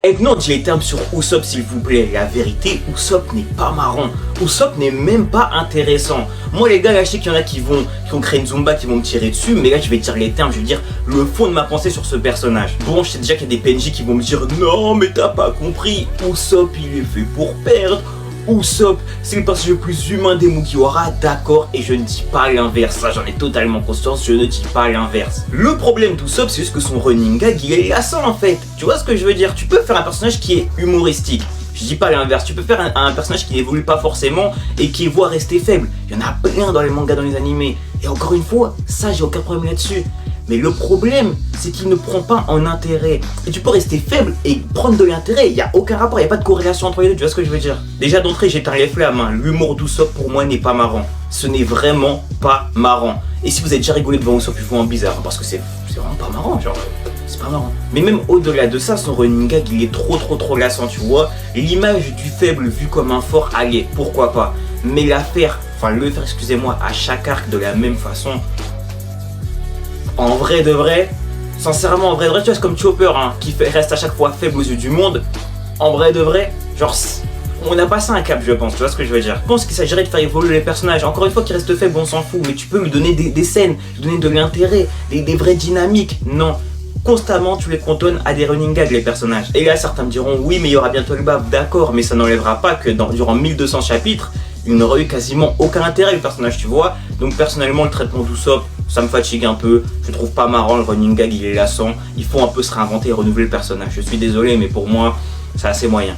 Et non, dis les termes sur Usopp s'il vous plaît. La vérité, Usopp n'est pas marrant. Usopp n'est même pas intéressant. Moi les gars, là je sais qu'il y en a qui ont créé une Zumba, qui vont me tirer dessus. Mais là je vais dire les termes, je vais dire le fond de ma pensée sur ce personnage. Bon, je sais déjà qu'il y a des PNJ qui vont me dire non mais t'as pas compris. Usopp il est fait pour perdre. Usopp, c'est le personnage le plus humain des Mugiwara, d'accord, et je ne dis pas l'inverse, ça j'en ai totalement conscience, je ne dis pas l'inverse. Le problème d'Usopp, c'est juste que son running gag, il est lassant en fait, tu vois ce que je veux dire? Tu peux faire un personnage qui est humoristique, je dis pas l'inverse, tu peux faire un personnage qui n'évolue pas forcément et qui voit rester faible, il y en a plein dans les mangas, dans les animés, et encore une fois, ça j'ai aucun problème là-dessus. Mais le problème, c'est qu'il ne prend pas en intérêt. Et tu peux rester faible et prendre de l'intérêt. Il n'y a aucun rapport, il n'y a pas de corrélation entre les deux, tu vois ce que je veux dire? Déjà d'entrée, j'éteins les flammes, hein. L'humour d'Usopp pour moi n'est pas marrant. Ce n'est vraiment pas marrant. Et si vous êtes déjà rigolé devant Usopp, je vous en bizarre, parce que c'est vraiment pas marrant, genre... C'est pas marrant. Mais même au-delà de ça, son running gag, il est trop lassant, tu vois. L'image du faible vu comme un fort, allez, pourquoi pas. Mais le faire, excusez-moi, à chaque arc de la même façon... En vrai de vrai, sincèrement, en vrai de vrai, tu vois, c'est comme Chopper, hein, qui reste à chaque fois faible aux yeux du monde. En vrai de vrai, genre, on a passé un cap, je pense, tu vois ce que je veux dire. Je pense qu'il s'agirait de faire évoluer les personnages. Encore une fois, qu'il reste faible, on s'en fout, mais tu peux lui donner des scènes, lui donner de l'intérêt, des vraies dynamiques. Non. Constamment, tu les cantonnes à des running gags, les personnages. Et là, certains me diront, oui, mais il y aura bientôt le baf, d'accord, mais ça n'enlèvera pas que durant 1200 chapitres, il n'aurait eu quasiment aucun intérêt, le personnage, tu vois. Donc, personnellement, le traitement d'Usopp, ça me fatigue un peu, je trouve pas marrant, le running gag il est lassant, il faut un peu se réinventer et renouveler le personnage. Je suis désolé mais pour moi c'est assez moyen.